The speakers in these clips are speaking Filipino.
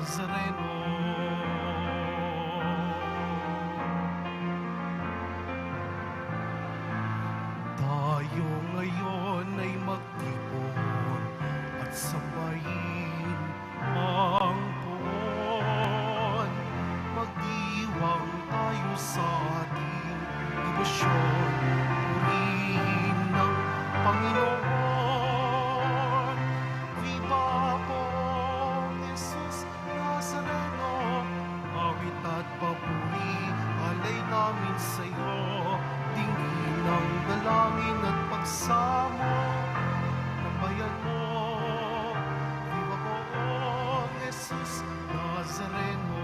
Nazareno. Tayo ngayon ay magtipon at sambahin ang poon. Magdiwang tayo sa ating debosyon, purihin ng Panginoon. Viva Pong Jesus Nazareno, awit at papuri, alay namin sa'yo. Tingin ang dalangin at pagsamo ng bayan mo. Viva Pong Jesus Nazareno.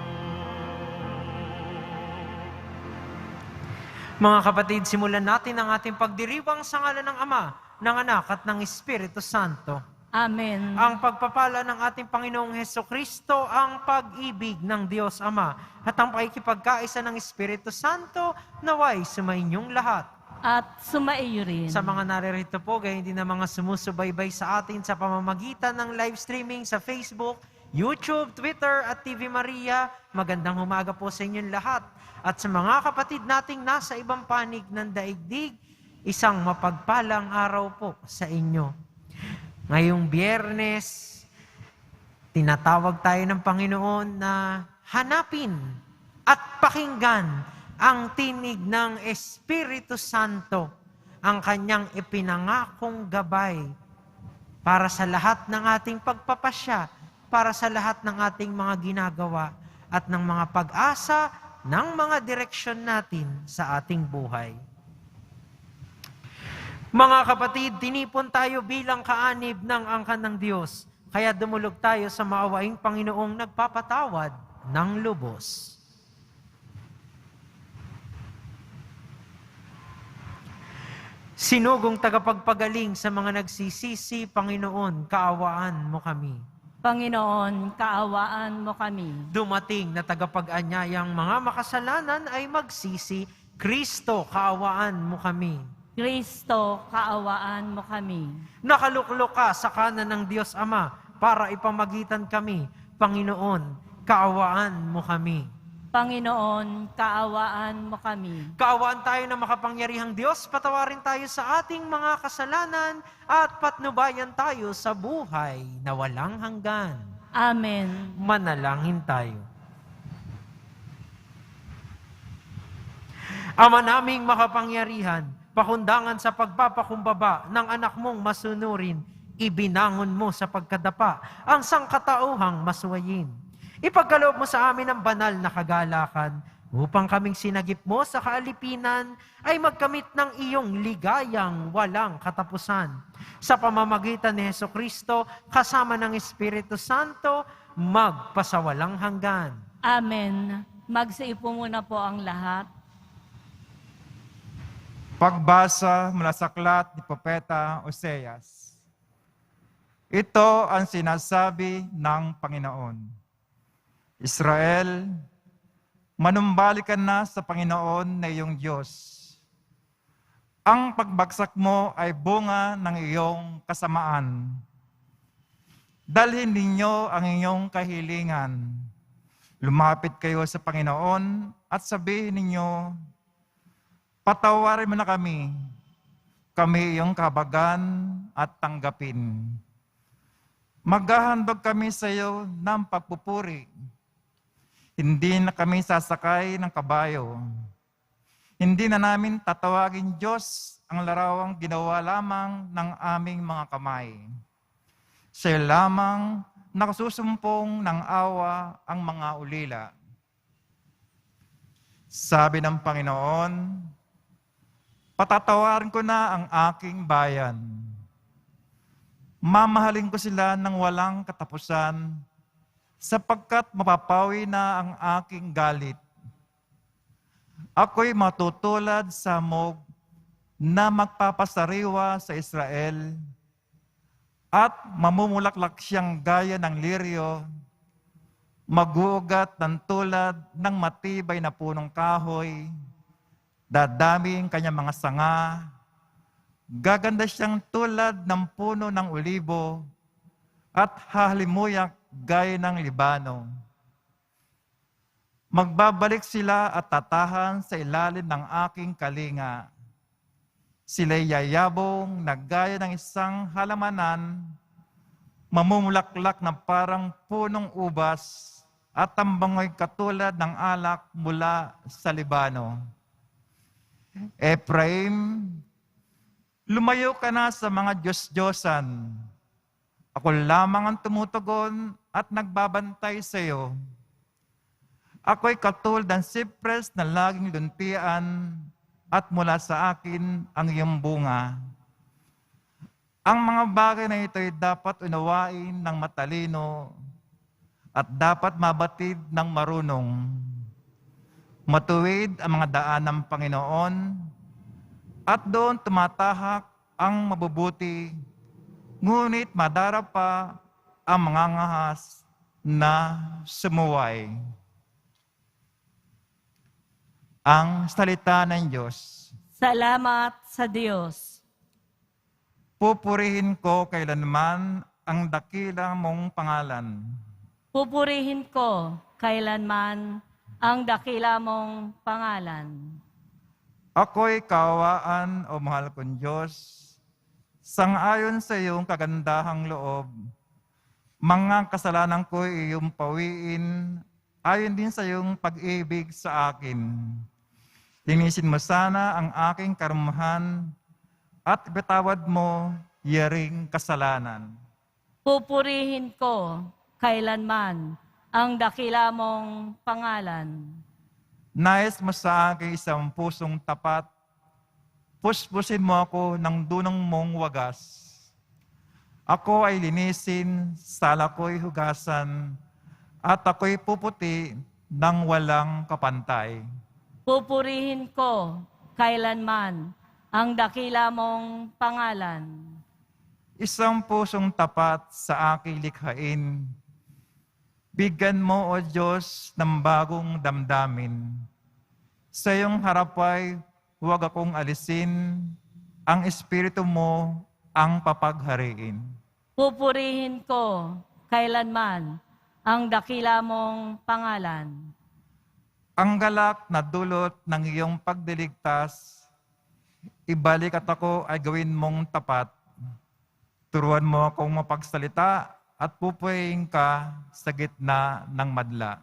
Mga kapatid, simulan natin ang ating pagdiriwang sa ngalan ng Ama, ng Anak at ng Espiritu Santo. Amen. Ang pagpapala ng ating Panginoong Hesukristo, ang pag-ibig ng Diyos Ama, at ang pakikipagkaisa ng Espiritu Santo, naway sumainyong lahat. At sumaiyo rin. Sa mga naririto po, gayon din na mga sumusubaybay sa atin sa pamamagitan ng live streaming sa Facebook, YouTube, Twitter at TV Maria, magandang umaga po sa inyong lahat. At sa mga kapatid nating nasa ibang panig ng daigdig, isang mapagpalang araw po sa inyo. Ngayong Biyernes, tinatawag tayo ng Panginoon na hanapin at pakinggan ang tinig ng Espiritu Santo, ang kanyang ipinangakong gabay para sa lahat ng ating pagpapasya, para sa lahat ng ating mga ginagawa at ng mga pag-asa ng mga direksyon natin sa ating buhay. Mga kapatid, tinipon tayo bilang kaanib ng angkan ng Diyos, kaya dumulog tayo sa maawaing Panginoong nagpapatawad ng lubos. Sinugong tagapagpagaling sa mga nagsisisi, Panginoon, kaawaan mo kami. Panginoon, kaawaan mo kami. Dumating na tagapag-anyayang mga makasalanan ay magsisi, Kristo, kaawaan mo kami. Kristo, kaawaan mo kami. Nakaluklok ka sa kanan ng Diyos Ama para ipamagitan kami, Panginoon, kaawaan mo kami. Panginoon, kaawaan mo kami. Kaawaan tayo ng makapangyarihang Diyos, patawarin tayo sa ating mga kasalanan at patnubayan tayo sa buhay na walang hanggan. Amen. Manalangin tayo. Ama naming makapangyarihan, pakundangan sa pagpapakumbaba ng anak mong masunurin, ibinangon mo sa pagkadapa ang sangkatauhang masuwayin. Ipagkaloob mo sa amin ang banal na kagalakan upang kaming sinagip mo sa kaalipinan ay magkamit ng iyong ligayang walang katapusan. Sa pamamagitan ni Hesukristo, kasama ng Espiritu Santo, magpasawalang hanggan. Amen. Magsiipo muna po ang lahat. Pagbasa mula sa aklat ni Propeta Oseas. Ito ang sinasabi ng Panginoon. Israel, manumbalik ka na sa Panginoon na iyong Diyos. Ang pagbagsak mo ay bunga ng iyong kasamaan. Dalhin ninyo ang iyong kahilingan. Lumapit kayo sa Panginoon at sabihin ninyo, patawarin mo na kami iyong kabagan at tanggapin. Maghahandog kami sa iyo ng pagpupuri. Hindi na kami sasakay ng kabayo. Hindi na namin tatawagin Diyos ang larawang ginawa lamang ng aming mga kamay. Siya lamang nakasusumpong ng awa ang mga ulila. Sabi ng Panginoon, patatawarin ko na ang aking bayan. Mamahalin ko sila ng walang katapusan, sapagkat mapapawi na ang aking galit. Ako'y matutulad sa hamog na magpapasariwa sa Israel, at mamumulaklak siyang gaya ng liryo, magugat ng tulad ng matibay na punong kahoy, dadami ang kanyang mga sanga, gaganda siyang tulad ng puno ng olibo, at hahalimuyak gaya ng Libano. Magbabalik sila at tatahan sa ilalim ng aking kalinga. Sila'y yayabong na gaya ng isang halamanan, mamumulaklak na parang punong ubas, at tambangoy katulad ng alak mula sa Libano. Ephraim, lumayo ka na sa mga Diyos-Diyosan. Ako lamang ang tumutugon at nagbabantay sa iyo. Ako'y katulad ng sipres na laging luntian at mula sa akin ang iyong bunga. Ang mga bagay na ito ay dapat unawain ng matalino at dapat mabatid ng marunong. Matuwid ang mga daan ng Panginoon at doon tumatahak ang mabubuti, ngunit madarap pa ang mga ngahas na sumuway. Ang salita ng Diyos. Salamat sa Diyos. Pupurihin ko kailanman ang dakila mong pangalan. Pupurihin ko kailanman ang dakila mong pangalan. Ako'y kaawaan o mahal kong Diyos, sangayon sa iyong kagandahang loob. Mga kasalanan ko'y iyong pawiin, ayon din sa iyong pag-ibig sa akin. Linisin mo sana ang aking karumahan at bitawad mo yaring kasalanan. Pupurihin ko kailanman ang dakila mong pangalan. Nais mo sa akin isang pusong tapat, puspusin mo ako ng dunong mong wagas. Ako ay linisin, sala ko'y hugasan, at ako'y puputi ng walang kapantay. Pupurihin ko kailanman ang dakila mong pangalan. Isang pusong tapat sa aking likhain. Bigyan mo, O Diyos, ng bagong damdamin. Sa iyong harapay, huwag akong alisin. Ang Espiritu mo ang papaghariin. Pupurihin ko kailanman ang dakila mong pangalan. Ang galak na dulot ng iyong pagdiligtas, ibalik at ako ay gawin mong tapat. Turuan mo akong mapagsalita at pupuyin ka sa gitna ng madla.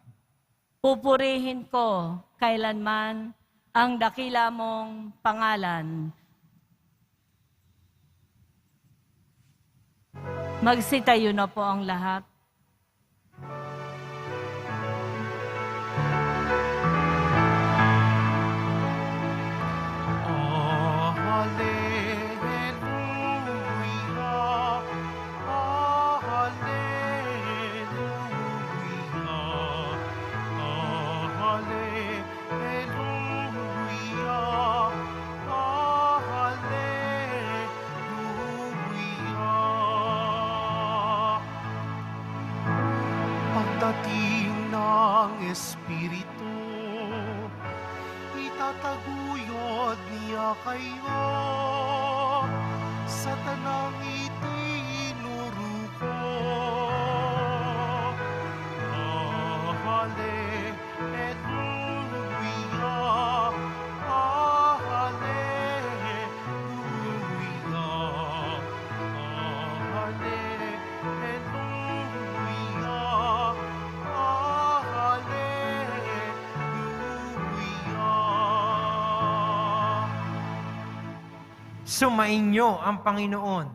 Pupurihin ko kailanman ang dakila mong pangalan. Magsitayo na po ang lahat. Oh, hallelujah. Oh, hallelujah. Oh, hallelujah. Oh, hallelujah. Pagdating ng Espiritu, itataguyod niya kayo sa tanang itinuruko. Oh, hallelujah. Oh, hallelujah. Oh, hallelujah. Oh, hallelujah. Sumainyo ang Panginoon.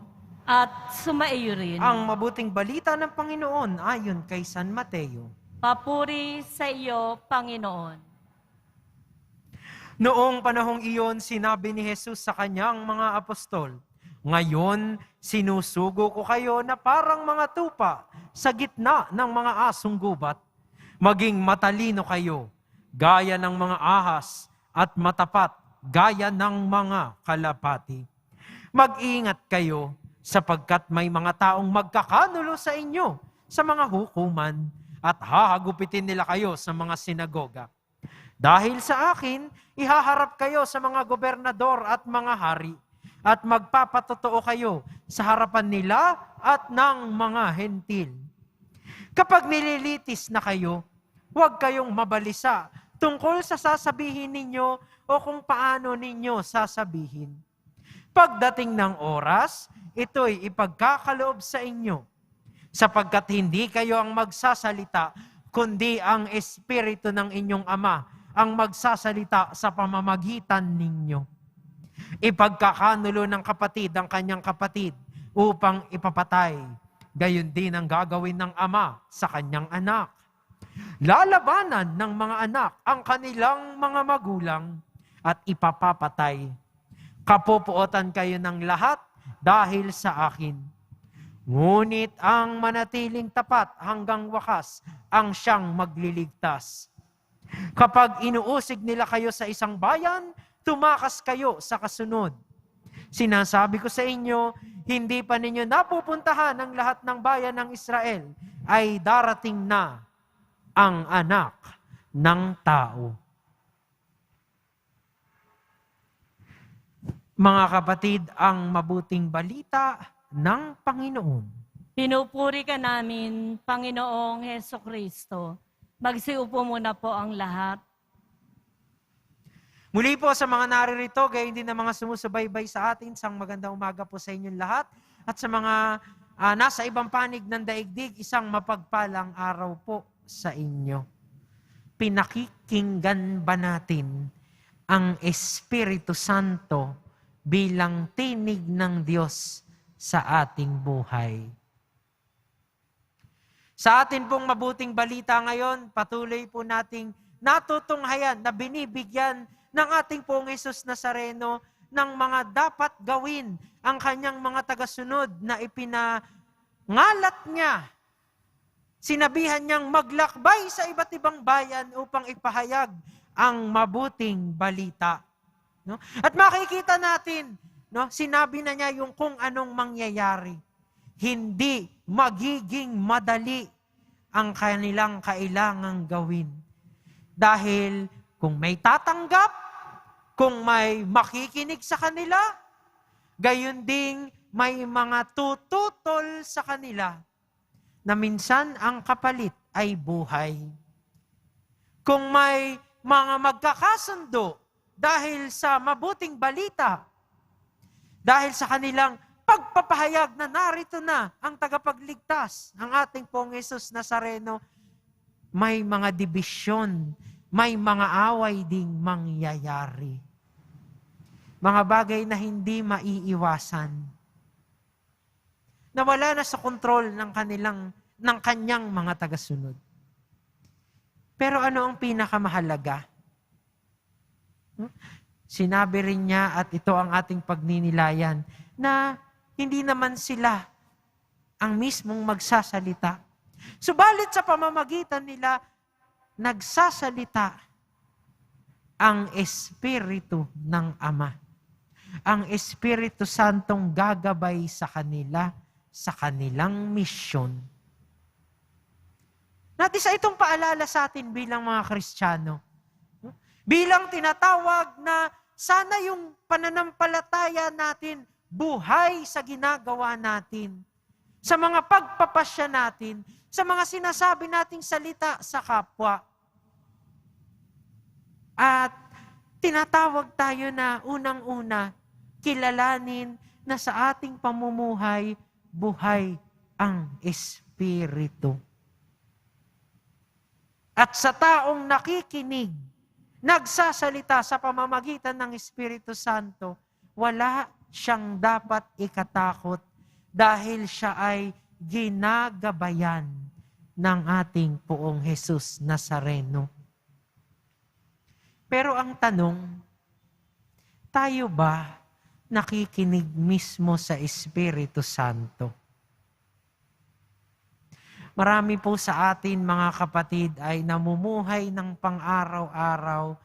At sumaiyo rin. Ang mabuting balita ng Panginoon ayon kay San Mateo. Papuri sa iyo, Panginoon. Noong panahong iyon, sinabi ni Jesus sa kanyang mga apostol, "Ngayon, sinusugo ko kayo na parang mga tupa sa gitna ng mga asong gubat. Maging matalino kayo, gaya ng mga ahas, at matapat, gaya ng mga kalapati. Mag-ingat kayo, sapagkat may mga taong magkakanulo sa inyo sa mga hukuman, at hahagupitin nila kayo sa mga sinagoga. Dahil sa akin, ihaharap kayo sa mga gobernador at mga hari, at magpapatotoo kayo sa harapan nila at ng mga hentil. Kapag nililitis na kayo, Huwag kayong mabalisa tungkol sa sasabihin ninyo o kung paano ninyo sasabihin. Pagdating ng oras, ito'y ipagkakaloob sa inyo, sapagkat hindi kayo ang magsasalita, kundi ang Espiritu ng inyong Ama ang magsasalita sa pamamagitan ninyo. Ipagkakanulo ng kapatid ang kanyang kapatid upang ipapatay. Gayon din ang gagawin ng ama sa kanyang anak. Lalabanan ng mga anak ang kanilang mga magulang at ipapapatay. Kapupuotan kayo ng lahat dahil sa akin. Ngunit ang manatiling tapat hanggang wakas ang siyang magliligtas. Kapag inuusig nila kayo sa isang bayan, tumakas kayo sa kasunod. Sinasabi ko sa inyo, hindi pa ninyo napupuntahan ang lahat ng bayan ng Israel, ay darating na ang anak ng tao. Mga kapatid, ang mabuting balita ng Panginoon. Pinupuri ka namin, Panginoong Hesukristo. Magsiupo muna po ang lahat. Muli po sa mga naririto, gayon din na mga sumusubaybay sa atin, isang magandang umaga po sa inyong lahat. At sa mga nasa ibang panig ng daigdig, isang mapagpalang araw po sa inyo. Pinakikinggan ba natin ang Espiritu Santo bilang tinig ng Diyos sa ating buhay? Sa atin pong mabuting balita ngayon, patuloy po nating natutunghayan na binibigyan ng ating pong Jesus Nazareno ng mga dapat gawin ang kanyang mga tagasunod na ipinangalat niya. Sinabihan niyang maglakbay sa iba't ibang bayan upang ipahayag ang mabuting balita. No? At makikita natin, no, sinabi na niya yung kung anong mangyayari. Hindi magiging madali ang kanilang kailangang gawin. Dahil kung may tatanggap, kung may makikinig sa kanila, gayon ding may mga tututol sa kanila na minsan ang kapalit ay buhay. Kung may mga magkakasundo dahil sa mabuting balita, dahil sa kanilang pagpapahayag na narito na ang tagapagligtas, ang ating pong Jesus Nazareno, may mga dibisyon, may mga away ding mangyayari. Mga bagay na hindi maiiwasan. Na wala na sa kontrol ng kanyang mga tagasunod. Pero ano ang pinakamahalaga? Sinabi rin niya, at ito ang ating pagninilayan, na hindi naman sila ang mismong magsasalita. Subalit sa pamamagitan nila, nagsasalita ang Espiritu ng Ama. Ang Espiritu Santong gagabay sa kanila, sa kanilang misyon. Natisa itong paalala sa atin bilang mga Kristiyano. Bilang tinatawag na sana yung pananampalataya natin buhay sa ginagawa natin, sa mga pagpapasya natin, sa mga sinasabi nating salita sa kapwa. At tinatawag tayo na unang-una, kilalanin na sa ating pamumuhay, buhay ang Espiritu. At sa taong nakikinig, nagsasalita sa pamamagitan ng Espiritu Santo, wala siyang dapat ikatakot dahil siya ay ginagabayan ng ating Poong Jesus Nazareno. Pero ang tanong, tayo ba nakikinig mismo sa Espiritu Santo? Marami po sa atin, mga kapatid, ay namumuhay ng pang-araw-araw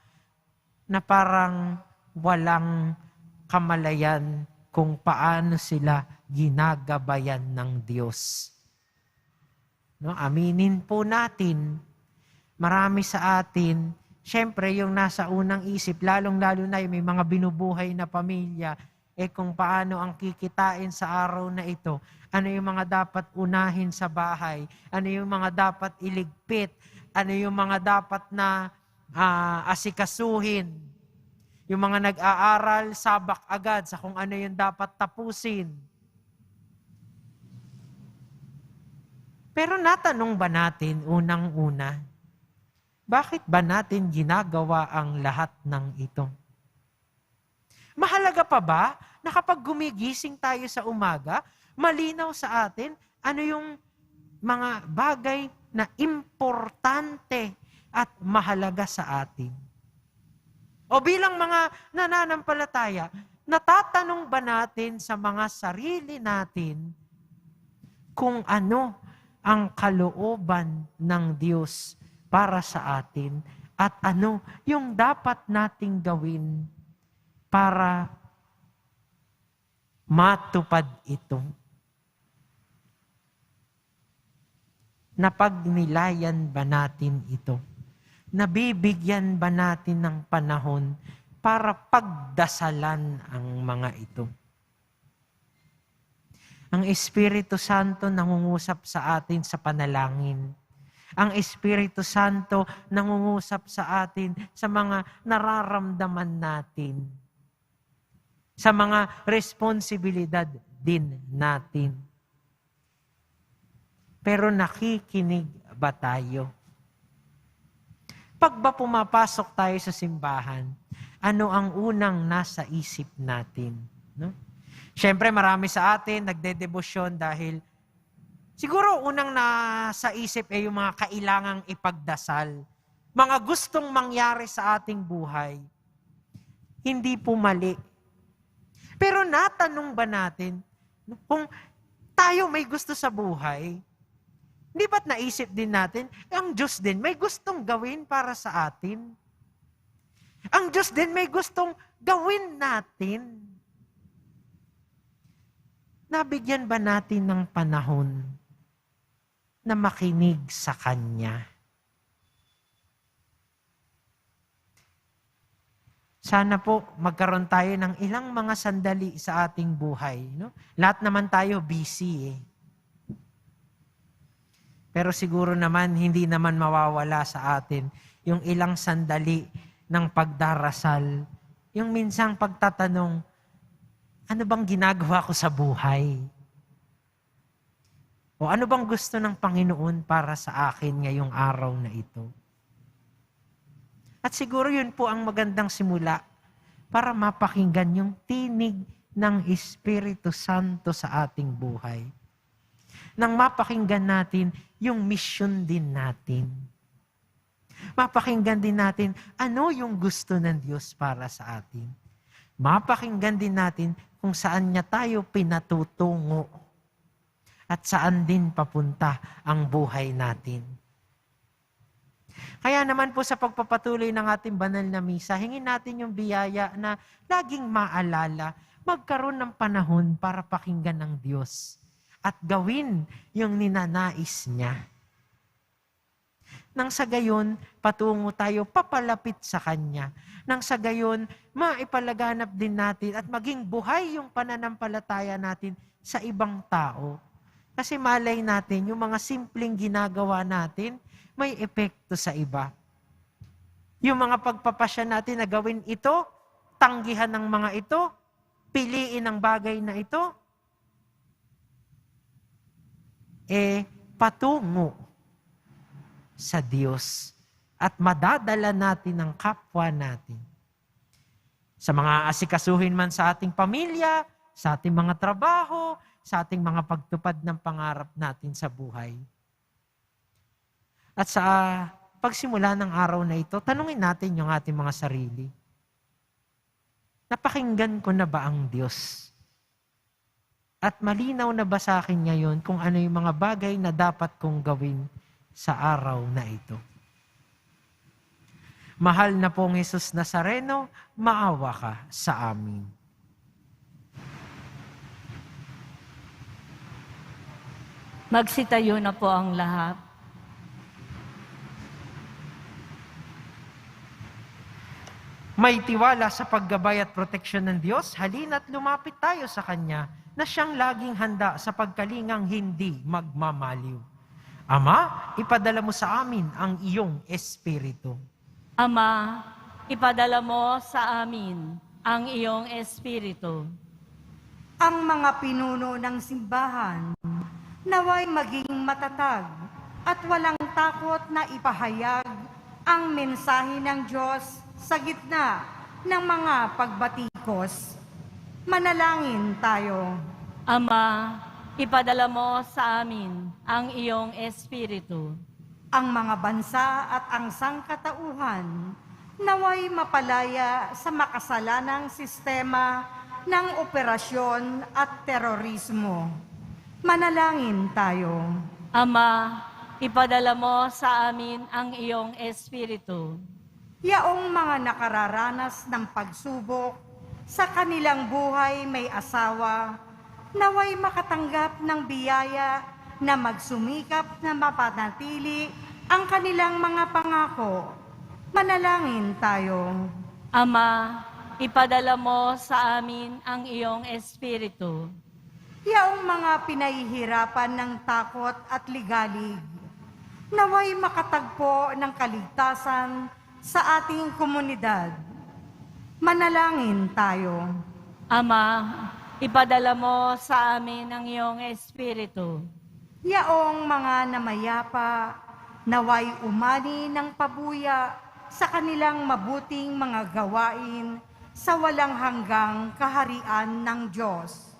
na parang walang kamalayan kung paano sila ginagabayan ng Diyos. No, aminin po natin, marami sa atin, syempre yung nasa unang isip, lalong-lalo na yung may mga binubuhay na pamilya, kung paano ang kikitain sa araw na ito, ano yung mga dapat unahin sa bahay, ano yung mga dapat iligpit, ano yung mga dapat na asikasuhin, yung mga nag-aaral, sabak agad sa kung ano yung dapat tapusin. Pero natanong ba natin unang-una, bakit ba natin ginagawa ang lahat ng ito? Mahalaga pa ba na kapag gumigising tayo sa umaga, malinaw sa atin ano yung mga bagay na importante at mahalaga sa atin? O bilang mga nananampalataya, natatanong ba natin sa mga sarili natin kung ano ang kalooban ng Diyos para sa atin at ano yung dapat nating gawin para matupad ito? Napagnilayan ba natin ito? Nabibigyan ba natin ng panahon para pagdasalan ang mga ito? Ang Espiritu Santo nangungusap sa atin sa panalangin. Ang Espiritu Santo nangungusap sa atin sa mga nararamdaman natin. Sa mga responsibilidad din natin. Pero nakikinig ba tayo? Pag ba pumapasok tayo sa simbahan, ano ang unang nasa isip natin? No? Siyempre marami sa atin nagdedebosyon dahil siguro unang nasa isip ay yung mga kailangang ipagdasal. Mga gustong mangyari sa ating buhay. Hindi po mali. Pero natanong ba natin kung tayo may gusto sa buhay, hindi ba't naisip din natin, ang Diyos din may gustong gawin para sa atin? Ang Diyos din may gustong gawin natin. Nabigyan ba natin ng panahon na makinig sa Kanya? Sana po magkaroon tayo ng ilang mga sandali sa ating buhay. No? Lahat naman tayo busy eh. Pero siguro naman, hindi naman mawawala sa atin yung ilang sandali ng pagdarasal. Yung minsang pagtatanong, ano bang ginagawa ko sa buhay? O ano bang gusto ng Panginoon para sa akin ngayong araw na ito? At siguro yun po ang magandang simula para mapakinggan yung tinig ng Espiritu Santo sa ating buhay. Nang mapakinggan natin yung mission din natin. Mapakinggan din natin ano yung gusto ng Diyos para sa atin. Mapakinggan din natin kung saan niya tayo pinatutungo at saan din papunta ang buhay natin. Kaya naman po sa pagpapatuloy ng ating banal na misa, hingin natin yung biyaya na laging maalala, magkaroon ng panahon para pakinggan ng Diyos at gawin yung ninanais niya. Nang sa gayon, patungo tayo papalapit sa Kanya. Nang sa gayon, maipalaganap din natin at maging buhay yung pananampalataya natin sa ibang tao. Kasi malay natin, yung mga simpleng ginagawa natin, may epekto sa iba. Yung mga pagpapasya natin na gawin ito, tanggihan ng mga ito, piliin ang bagay na ito, patungo sa Diyos at madadala natin ang kapwa natin. Sa mga asikasuhin man sa ating pamilya, sa ating mga trabaho, sa ating mga pagtupad ng pangarap natin sa buhay. At sa pagsimula ng araw na ito, tanungin natin yung ating mga sarili. Napakinggan ko na ba ang Diyos? At malinaw na ba sa akin ngayon kung ano yung mga bagay na dapat kong gawin sa araw na ito? Mahal na pong Jesus Nazareno, maawa ka sa amin. Magsitayo na po ang lahat. May tiwala sa paggabay at proteksyon ng Diyos, halina't lumapit tayo sa Kanya na siyang laging handa sa pagkalingang hindi magmamaliw. Ama, ipadala mo sa amin ang iyong Espiritu. Ama, ipadala mo sa amin ang iyong Espiritu. Ang mga pinuno ng simbahan, naway maging matatag at walang takot na ipahayag ang mensahe ng Diyos sa gitna ng mga pagbatikos. Manalangin tayo. Ama, ipadala mo sa amin ang iyong Espiritu. Ang mga bansa at ang sangkatauhan, naway mapalaya sa makasalanang sistema ng operasyon at terorismo. Manalangin tayo. Ama, ipadala mo sa amin ang iyong Espiritu. Yaong mga nakararanas ng pagsubok sa kanilang buhay may asawa, naway makatanggap ng biyaya na magsumikap na mapanatili ang kanilang mga pangako. Manalangin tayo. Ama, ipadala mo sa amin ang iyong Espiritu. Yaong mga pinahihirapan ng takot at ligalig, naway makatagpo ng kaligtasan sa ating komunidad. Manalangin tayo. Ama, ipadala mo sa amin ang iyong Espiritu. Yaong mga namayapa, naway umani ng pabuya sa kanilang mabuting mga gawain sa walang hanggang kaharian ng Diyos.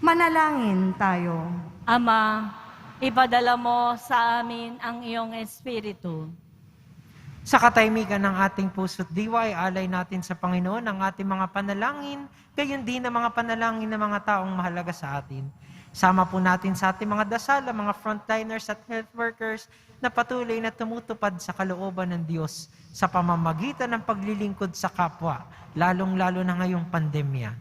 Manalangin tayo. Ama, ipadala mo sa amin ang iyong Espiritu. Sa katahimikan ng ating puso't diwa, alay natin sa Panginoon ang ating mga panalangin, gayon din ang mga panalangin ng mga taong mahalaga sa atin. Sama po natin sa ating mga dasal, ang mga frontliners at health workers na patuloy na tumutupad sa kalooban ng Diyos sa pamamagitan ng paglilingkod sa kapwa, lalong-lalo na ngayong pandemya.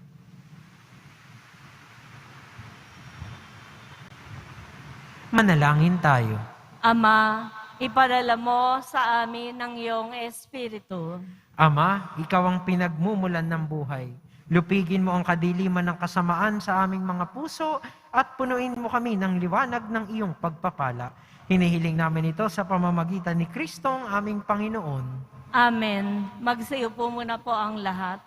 Manalangin tayo. Ama, ipadala mo sa amin ang iyong Espiritu. Ama, ikaw ang pinagmumulan ng buhay. Lupigin mo ang kadiliman ng kasamaan sa aming mga puso at punuin mo kami ng liwanag ng iyong pagpapala. Hinihiling namin ito sa pamamagitan ni Kristong aming Panginoon. Amen. Magsiupo muna po ang lahat.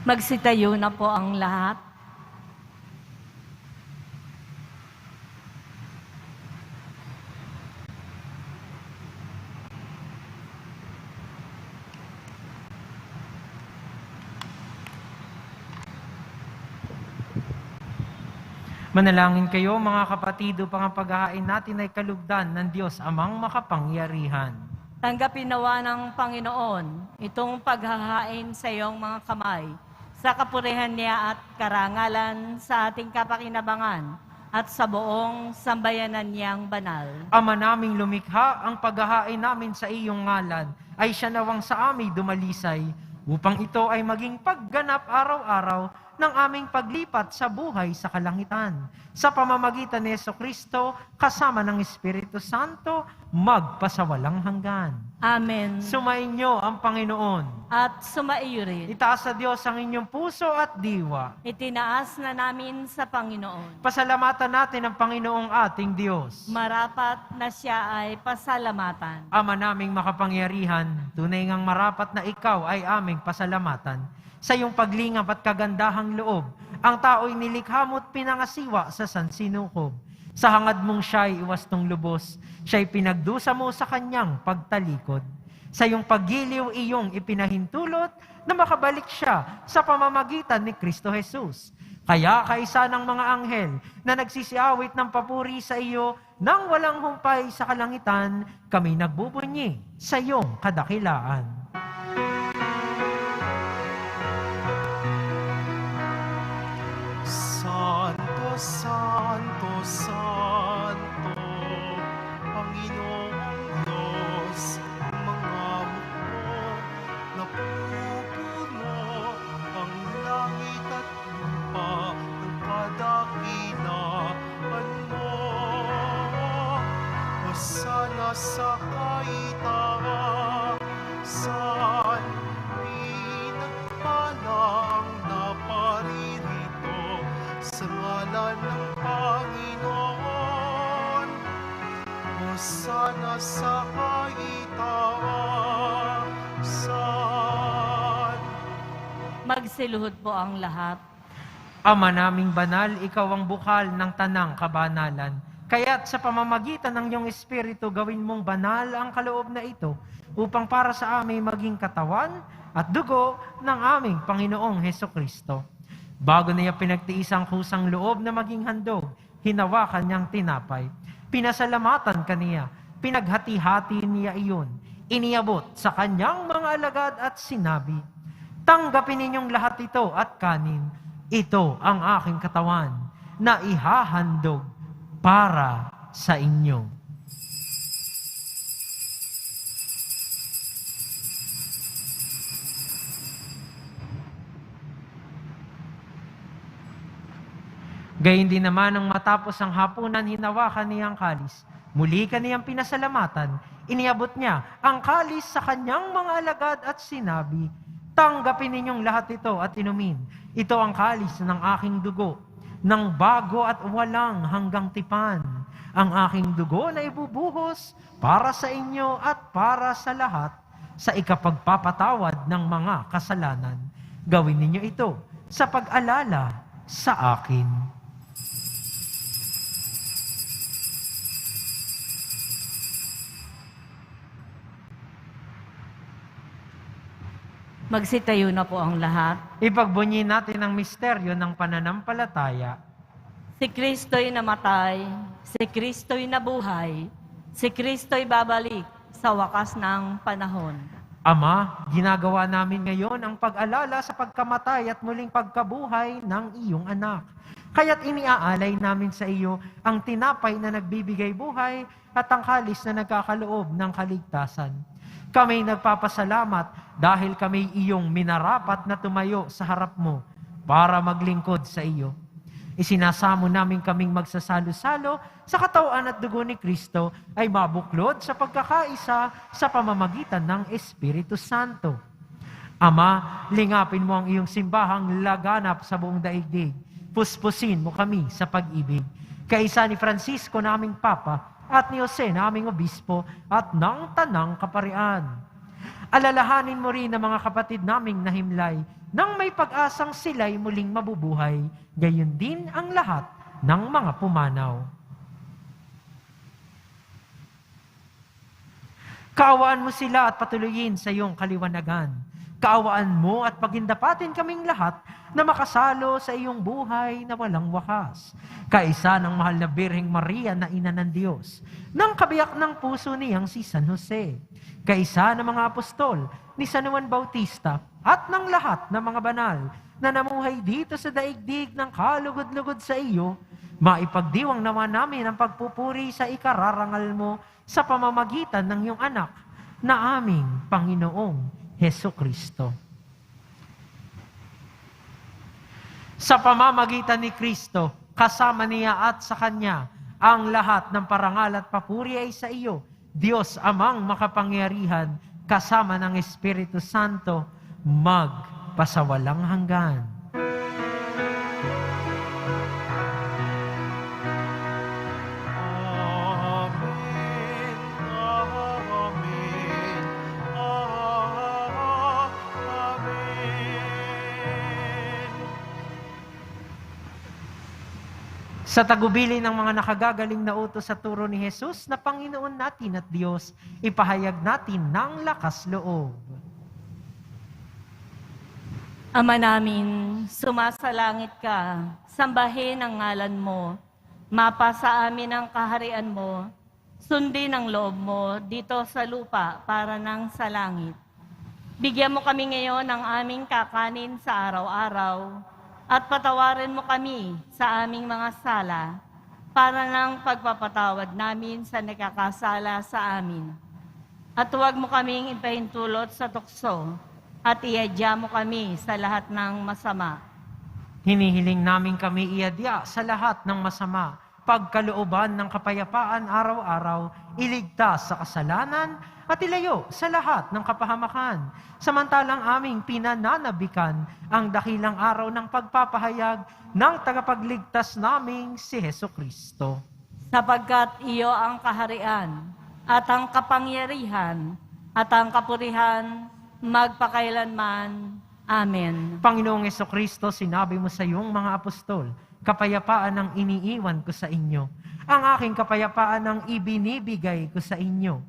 Magsitayo na po ang lahat. Manalangin kayo mga kapatid upang ang paghahain natin ay kalugdan ng Diyos amang makapangyarihan. Tanggapin nawa ng Panginoon itong paghahain sa iyong mga kamay, sa kapurihan niya at karangalan sa ating kapakinabangan at sa buong sambayanan niyang banal. Ama naming lumikha, ang paghahain namin sa iyong ngalan ay siya nawang sa amin dumalisay, upang ito ay maging pagganap araw-araw ng aming paglipat sa buhay sa kalangitan. Sa pamamagitan ni Jesucristo, kasama ng Espiritu Santo, magpasawalang hanggan. Amen. Sumainyo ang Panginoon. At sumaiyo rin. Itaas sa Diyos ang inyong puso at diwa. Itinaas na namin sa Panginoon. Pasalamatan natin ang Panginoong ating Diyos. Marapat na siya ay pasalamatan. Ama naming makapangyarihan, tunay ngang marapat na ikaw ay aming pasalamatan. Sa iyong paglingap at kagandahang loob, ang tao'y nilikha mo't pinangasiwa sa sansinukob. Sa hangad mong siya'y iwastong lubos, siya'y pinagdusa mo sa kanyang pagtalikod. Sa iyong paggiliw iyong ipinahintulot na makabalik siya sa pamamagitan ni Kristo Jesus. Kaya kaisa ng mga anghel na nagsisiawit ng papuri sa iyo nang walang humpay sa kalangitan, kami nagbubunyi sa iyong kadakilaan. Santo, Santo, Santo, Panginoong Diyos, ang mga mukha napupuno ang langit at lupa ng kadakilaan mo. Hosana sa kaitaasan, pinagpalang naparirito sa ngalan ng Panginoon. Hosana sa kaitaasan. Magsiluhod po ang lahat. Ama naming banal, ikaw ang bukal ng tanang kabanalan. Kaya't sa pamamagitan ng iyong Espiritu, gawin mong banal ang kaloob na ito upang para sa amin maging katawan at dugo ng aming Panginoong Hesukristo. Bago niya pinagtiis ang kusang loob na maging handog, hinawakan niyang tinapay. Pinasalamatan kaniya, pinaghati-hati niya iyon, iniabot sa kanyang mga alagad at sinabi, "Tanggapin ninyong lahat ito at kanin. Ito ang aking katawan na ihahandog para sa inyo." Gayun din naman nang matapos ang hapunan, hinawakan niya ang kalis. Muli kaniyang pinasalamatan, iniabot niya ang kalis sa kanyang mga alagad at sinabi, "Tanggapin ninyong lahat ito at inumin. Ito ang kalis ng aking dugo, ng bago at walang hanggang tipan. Ang aking dugo na ibubuhos para sa inyo at para sa lahat sa ikapagpapatawad ng mga kasalanan. Gawin ninyo ito sa pag-alala sa akin." Magsitayo na po ang lahat. Ipagbunyi natin ang misteryo ng pananampalataya. Si Kristo'y namatay, si Kristo'y nabuhay, si Kristo'y babalik sa wakas ng panahon. Ama, ginagawa namin ngayon ang pag-alala sa pagkamatay at muling pagkabuhay ng iyong anak. Kaya't iniaalay namin sa iyo ang tinapay na nagbibigay buhay at ang kalis na nagkakaloob ng kaligtasan. Kami nagpapasalamat dahil kami iyong minarapat na tumayo sa harap mo para maglingkod sa iyo. Isinasamo namin kaming magsasalo-salo sa katawan at dugo ni Kristo ay mabuklod sa pagkakaisa sa pamamagitan ng Espiritu Santo. Ama, lingapin mo ang iyong simbahang laganap sa buong daigdig. Puspusin mo kami sa pag-ibig. Kaisa ni Francisco naming Papa at ni Jose naming Obispo at ng Tanang Kaparian. Alalahanin mo rin ang mga kapatid naming nahimlay nang may pag-asang sila'y muling mabubuhay, gayon din ang lahat ng mga pumanaw. Kaawaan mo sila at patuloyin sa iyong kaliwanagan. Kaawaan mo at pagindapatin kaming lahat na makasalo sa iyong buhay na walang wakas. Kaisa ng mahal na Birheng Maria na Ina ng Diyos, ng kabiyak ng puso niyang si San Jose, kaisa ng mga apostol ni San Juan Bautista at ng lahat ng mga banal na namuhay dito sa daigdig ng kalugod-lugod sa iyo, maipagdiwang naman namin ang pagpupuri sa ikararangal mo sa pamamagitan ng iyong anak na aming Panginoong Hesukristo. Sa pamamagitan ni Kristo, kasama niya at sa Kanya, ang lahat ng parangal at papuri ay sa iyo, Diyos Amang makapangyarihan, kasama ng Espiritu Santo, magpasawalang hanggan. Amen. Amen. Amen. Sa tagubili ng mga nakagagaling na utos sa turo ni Jesus na Panginoon natin at Diyos, ipahayag natin ng lakas loob. Ama namin, sumasalangit ka, sambahin ang ngalan mo, mapasa amin ang kaharian mo, sundin ang loob mo dito sa lupa para nang sa langit. Bigyan mo kami ngayon ng aming kakanin sa araw-araw at patawarin mo kami sa aming mga sala para nang pagpapatawad namin sa nakakasala sa amin. At huwag mo kaming ipahintulot sa tukso at iadya mo kami sa lahat ng masama. Hinihiling namin kami iadya sa lahat ng masama, pagkalooban ng kapayapaan araw-araw, iligtas sa kasalanan at ilayo sa lahat ng kapahamakan. Samantalang aming pinananabikan ang dakilang araw ng pagpapahayag ng tagapagligtas naming si Hesukristo. Sapagkat iyo ang kaharian at ang kapangyarihan at ang kapurihan magpakailanman. Amen. Panginoong Hesukristo, sinabi mo sa iyong mga apostol, kapayapaan ang iniiwan ko sa inyo. Ang aking kapayapaan ang ibinibigay ko sa inyo.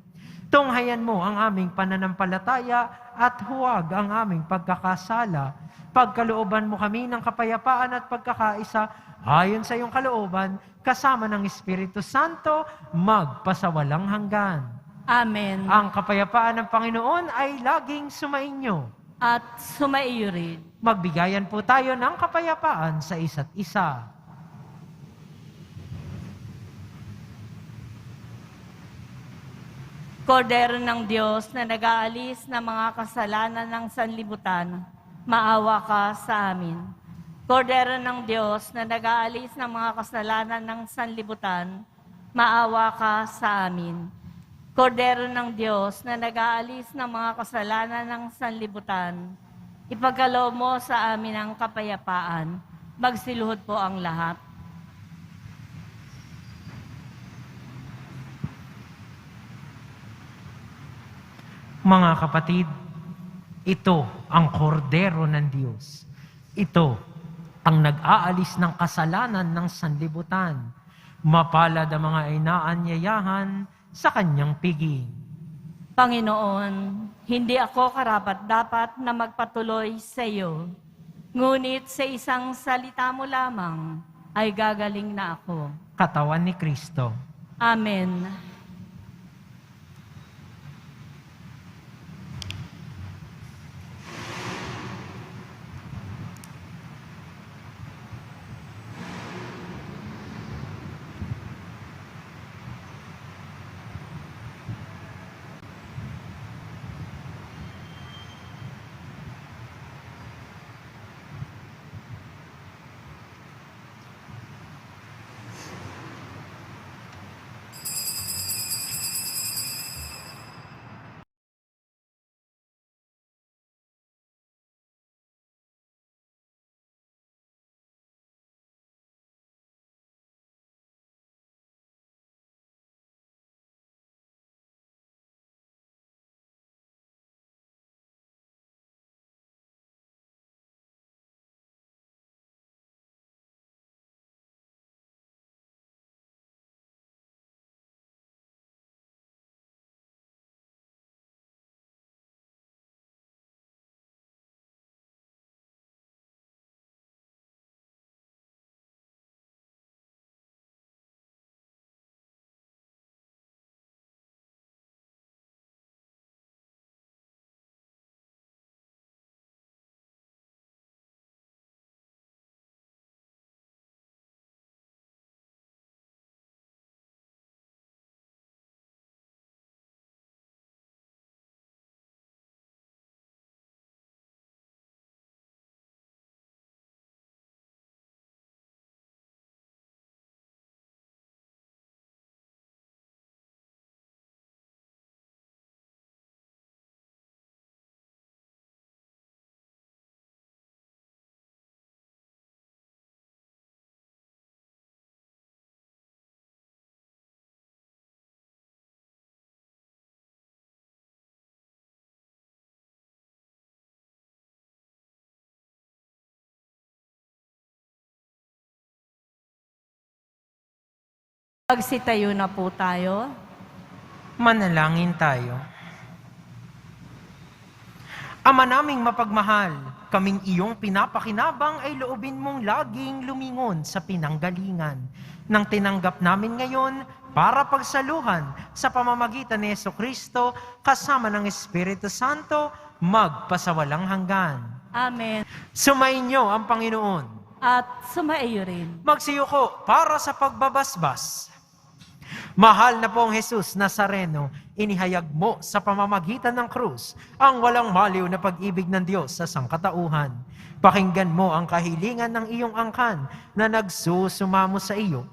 Tunghayan mo ang aming pananampalataya at huwag ang aming pagkakasala. Pagkalooban mo kami ng kapayapaan at pagkakaisa ayon sa iyong kalooban, kasama ng Espiritu Santo, magpasawalang hanggan. Amen. Ang kapayapaan ng Panginoon ay laging sumainyo. At sumaiyo rin. Magbigayan po tayo ng kapayapaan sa isa't isa. Kordero ng Diyos na nag-aalis ng mga kasalanan ng sanlibutan, maawa ka sa amin. Kordero ng Diyos na nag-aalis ng mga kasalanan ng sanlibutan, maawa ka sa amin. Kordero ng Diyos na nag-aalis ng mga kasalanan ng sanlibutan, ipagkaloob mo sa amin ang kapayapaan. Magsiluhod po ang lahat. Mga kapatid, ito ang kordero ng Diyos. Ito ang nag-aalis ng kasalanan ng sanlibutan. Mapalad ang mga inaanyayahan sa kanyang piging. Panginoon, hindi ako karapat-dapat na magpatuloy sa iyo. Ngunit sa isang salita mo lamang ay gagaling na ako. Katawan ni Kristo. Amen. Pagsitayo na po tayo. Manalangin tayo. Ama naming mapagmahal, kaming iyong pinapakinabang ay loobin mong laging lumingon sa pinanggalingan. Nang tinanggap namin ngayon para pagsaluhan sa pamamagitan ni Jesucristo kasama ng Espiritu Santo, magpasawalang hanggan. Amen. Sumainyo ang Panginoon. At sumaiyo rin. Magsiyuko para sa pagbabasbas. Mahal na pong Jesus Nazareno, inihayag mo sa pamamagitan ng krus ang walang maliw na pag-ibig ng Diyos sa sangkatauhan. Pakinggan mo ang kahilingan ng iyong angkan na nagsusumamo sa iyo.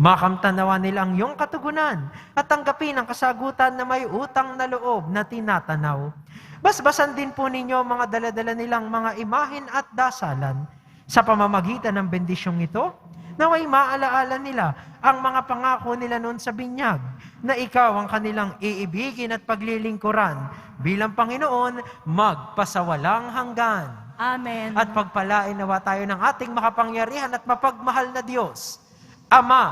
Makamtanawa nila ang iyong katugunan at tanggapin ang kasagutan na may utang na loob na tinatanaw. Basbasan din po ninyo mga daladala nilang mga imahin at dasalan. Sa pamamagitan ng bendisyong ito, naway maalaala nila ang mga pangako nila noon sa binyag, na ikaw ang kanilang iibigin at paglilingkuran bilang Panginoon magpasawalang hanggan. Amen. At pagpalain nawa tayo ng ating makapangyarihan at mapagmahal na Diyos, Ama,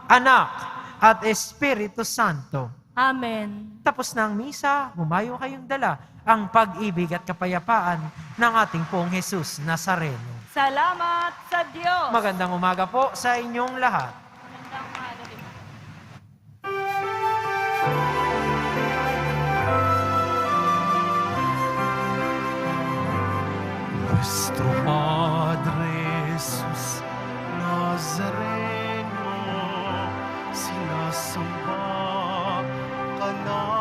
Anak, at Espiritu Santo. Amen. Tapos na ang misa, humayo kayong dala ang pag-ibig at kapayapaan ng ating pong Jesus Nazareno. Salamat sa Diyos. Magandang umaga po sa inyong lahat. Magandang umaga din. Nuestro Padre Jesus Nazareno, sinasamba ka namin.